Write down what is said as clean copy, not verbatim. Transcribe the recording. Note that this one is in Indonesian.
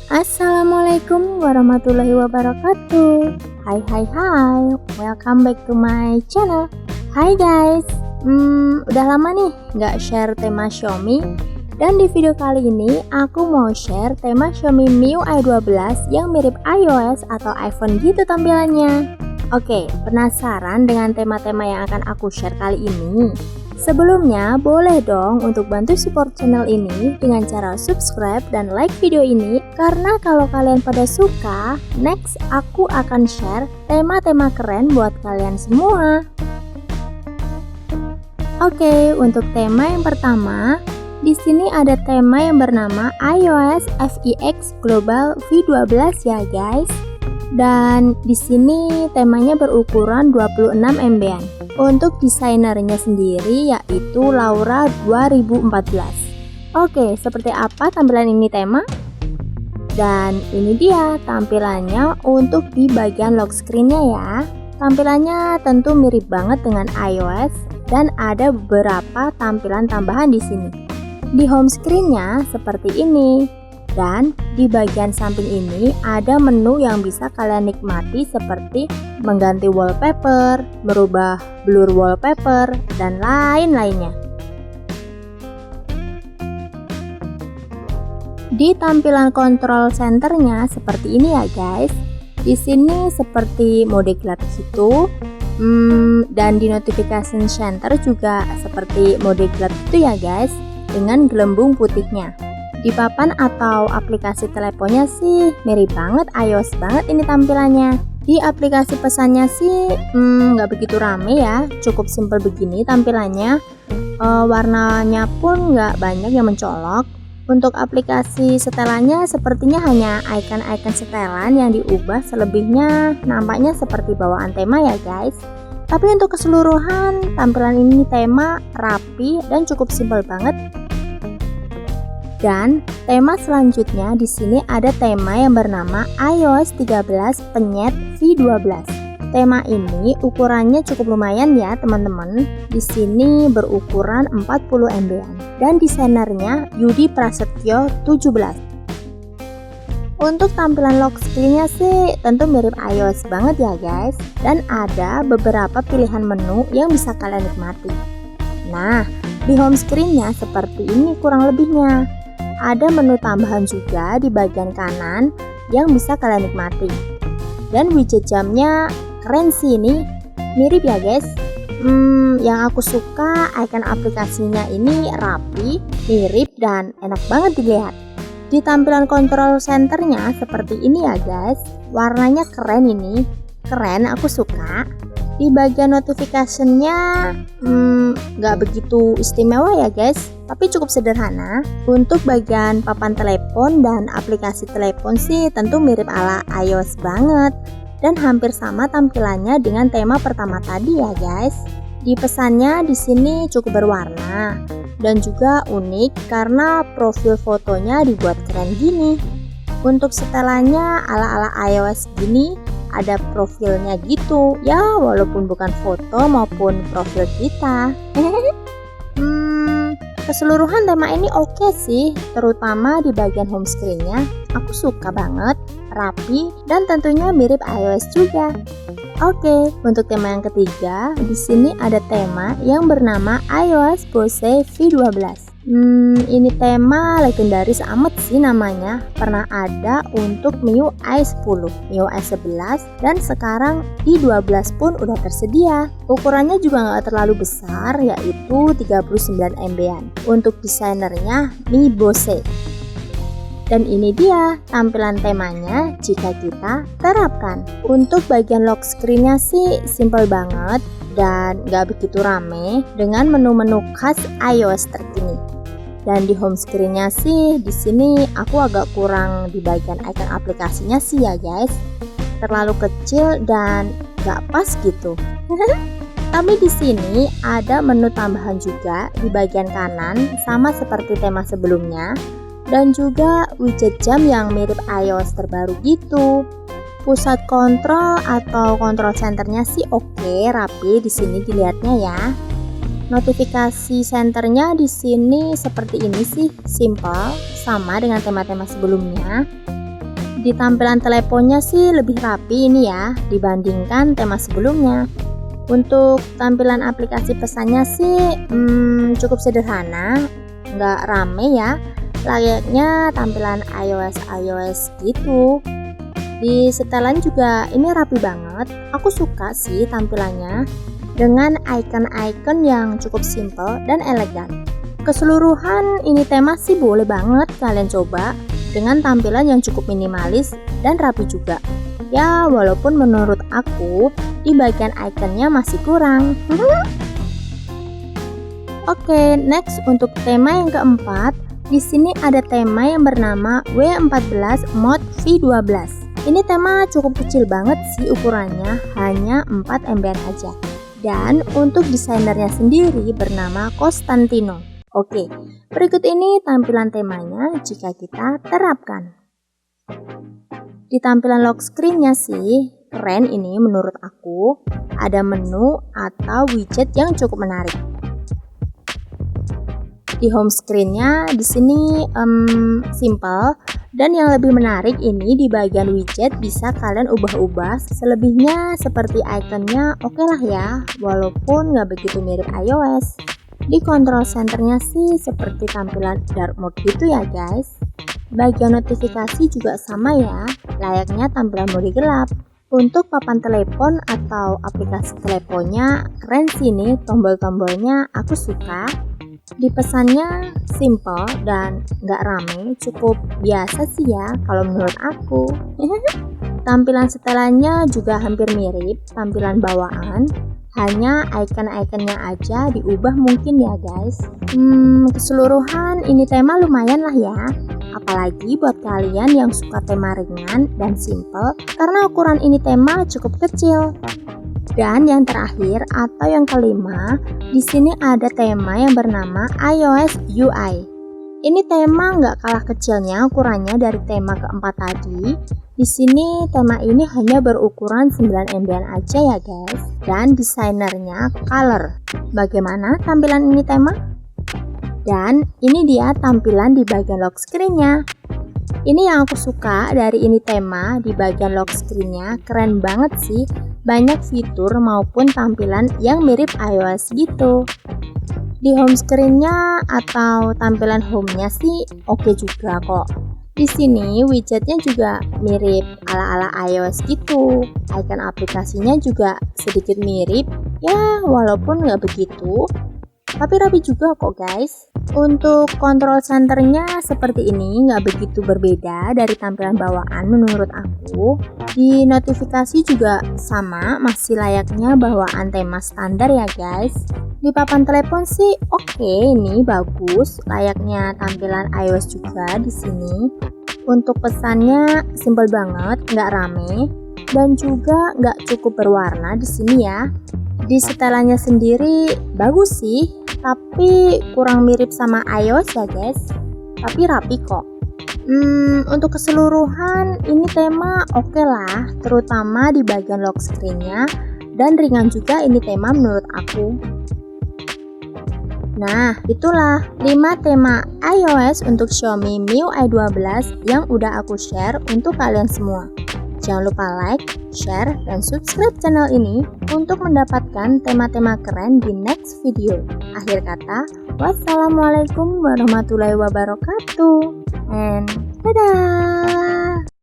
Assalamualaikum warahmatullahi wabarakatuh. Hai, welcome back to my channel. Hai guys, udah lama nih nggak share tema Xiaomi. Dan di video kali ini aku mau share tema Xiaomi MIUI 12 yang mirip iOS atau iPhone gitu tampilannya. Oke, penasaran dengan tema-tema yang akan aku share kali ini? Sebelumnya, boleh dong untuk bantu support channel ini dengan cara subscribe dan like video ini, karena kalau kalian pada suka, next aku akan share tema-tema keren buat kalian semua. Oke, untuk tema yang pertama, di sini ada tema yang bernama iOS FEX Global V12 ya guys. Dan di sini temanya berukuran 26 MB-an. Untuk desainernya sendiri yaitu Laura 2014. Oke, seperti apa tampilan ini tema? Dan ini dia tampilannya untuk di bagian lock screen-nya ya. Tampilannya tentu mirip banget dengan iOS dan ada beberapa tampilan tambahan di sini. Di home screen-nya seperti ini. Dan di bagian samping ini ada menu yang bisa kalian nikmati seperti mengganti wallpaper, merubah blur wallpaper, dan lain-lainnya. Di tampilan control centernya seperti ini ya guys. Di sini seperti mode gelap gitu. Dan di notification center juga seperti mode gelap itu ya guys, dengan gelembung putihnya. Di papan atau aplikasi teleponnya sih mirip banget iOS banget ini tampilannya. Di aplikasi pesannya sih nggak begitu rame ya, cukup simple begini tampilannya. Warnanya pun nggak banyak yang mencolok. Untuk aplikasi setelannya sepertinya hanya icon-icon setelan yang diubah, selebihnya nampaknya seperti bawaan tema ya guys. Tapi untuk keseluruhan tampilan ini tema rapi dan cukup simple banget. Dan tema selanjutnya di sini ada tema yang bernama iOS 13 Penyet V12. Tema ini ukurannya cukup lumayan ya teman-teman. Di sini berukuran 40 MB-an dan desainernya Yudi Prasetyo 17. Untuk tampilan lock screen-nya sih tentu mirip iOS banget ya guys, dan ada beberapa pilihan menu yang bisa kalian nikmati. Nah, di home screen-nya seperti ini kurang lebihnya. Ada menu tambahan juga di bagian kanan yang bisa kalian nikmati. Dan widget jamnya keren sih ini, mirip ya guys. Yang aku suka icon aplikasinya ini rapi, mirip, dan enak banget dilihat. Di tampilan control centernya seperti ini ya guys. Warnanya keren ini, keren, aku suka. Di bagian notification-nya nggak begitu istimewa ya guys, tapi cukup sederhana. Untuk bagian papan telepon dan aplikasi telepon sih tentu mirip ala iOS banget dan hampir sama tampilannya dengan tema pertama tadi ya guys. Di pesannya di sini cukup berwarna dan juga unik karena profil fotonya dibuat keren gini. Untuk setelannya ala-ala iOS gini, ada profilnya gitu ya, walaupun bukan foto maupun profil kita. Keseluruhan tema ini oke sih, terutama di bagian home screen-nya. Aku suka banget, rapi, dan tentunya mirip iOS juga. Oke, untuk tema yang ketiga, di sini ada tema yang bernama iOS Bose V12. Ini tema legendaris amat sih namanya. Pernah ada untuk MIUI 10, MIUI 11, dan sekarang di 12 pun udah tersedia. Ukurannya juga nggak terlalu besar, yaitu 39 MB-an. Untuk desainernya Mi Bose. Dan ini dia tampilan temanya jika kita terapkan. Untuk bagian lock screen-nya sih simple banget dan nggak begitu rame dengan menu-menu khas iOS terkini. Dan di home screen-nya sih di sini aku agak kurang di bagian icon aplikasinya sih ya guys. Terlalu kecil dan nggak pas gitu. Tapi di sini ada menu tambahan juga di bagian kanan sama seperti tema sebelumnya. Dan juga widget jam yang mirip iOS terbaru gitu. Pusat kontrol atau kontrol centernya sih oke, rapi di sini dilihatnya ya. Notifikasi centernya di sini seperti ini sih, simple, sama dengan tema-tema sebelumnya. Di tampilan teleponnya sih lebih rapi ini ya dibandingkan tema sebelumnya. Untuk tampilan aplikasi pesannya sih cukup sederhana, nggak rame ya, layaknya tampilan iOS gitu. Di setelan juga ini rapi banget, aku suka sih tampilannya dengan icon-icon yang cukup simple dan elegan. Keseluruhan ini tema sih boleh banget kalian coba dengan tampilan yang cukup minimalis dan rapi juga. Ya, walaupun menurut aku di bagian ikonnya masih kurang. Oke, next untuk tema yang keempat. Di sini ada tema yang bernama W14 Mod V12. Ini tema cukup kecil banget sih ukurannya, hanya 4 MB aja. Dan untuk desainernya sendiri bernama Costantino. Oke, berikut ini tampilan temanya jika kita terapkan. Di tampilan lock screen-nya sih, keren ini menurut aku. Ada menu atau widget yang cukup menarik. Di home screen-nya di sini simple, dan yang lebih menarik ini di bagian widget bisa kalian ubah-ubah. Selebihnya seperti ikonnya oke lah ya, walaupun nggak begitu mirip iOS. Di control centernya sih seperti tampilan dark mode gitu ya guys. Bagian notifikasi juga sama ya, layaknya tampilan mode gelap. Untuk papan telepon atau aplikasi teleponnya keren sih nih, tombol-tombolnya aku suka. Di pesannya simple dan nggak rame, cukup biasa sih ya kalau menurut aku. Tampilan setelannya juga hampir mirip tampilan bawaan, hanya icon-iconnya aja diubah mungkin ya guys. Keseluruhan ini tema lumayan lah ya, apalagi buat kalian yang suka tema ringan dan simple, karena ukuran ini tema cukup kecil. Dan yang terakhir atau yang kelima, di sini ada tema yang bernama iOS UI. Ini tema nggak kalah kecilnya ukurannya dari tema keempat tadi. Di sini tema ini hanya berukuran 9 MB aja ya guys. Dan desainernya Color. Bagaimana tampilan ini tema? Dan ini dia tampilan di bagian lock screen-nya. Ini yang aku suka dari ini tema di bagian lock screen-nya, keren banget sih. Banyak fitur maupun tampilan yang mirip iOS gitu. Di home screen-nya atau tampilan home-nya sih oke juga kok. Di sini widgetnya juga mirip ala-ala iOS gitu. Icon aplikasinya juga sedikit mirip, ya walaupun nggak begitu. Tapi rapi juga kok guys. Untuk control centernya seperti ini, nggak begitu berbeda dari tampilan bawaan menurut aku. Di notifikasi juga sama, masih layaknya bawaan tema standar ya guys. Di papan telepon sih oke, ini bagus, layaknya tampilan iOS juga di sini. Untuk pesannya simple banget, nggak rame, dan juga nggak cukup berwarna di sini ya. Di setelannya sendiri bagus sih, tapi kurang mirip sama iOS ya guys, tapi rapi kok. Untuk keseluruhan ini tema oke lah, terutama di bagian lock screen-nya, dan ringan juga ini tema menurut aku. Nah, itulah 5 tema iOS untuk Xiaomi MIUI 12 yang udah aku share untuk kalian semua. Jangan lupa like, share, dan subscribe channel ini untuk mendapatkan tema-tema keren di next video. Akhir kata, wassalamualaikum warahmatullahi wabarakatuh. And dadah!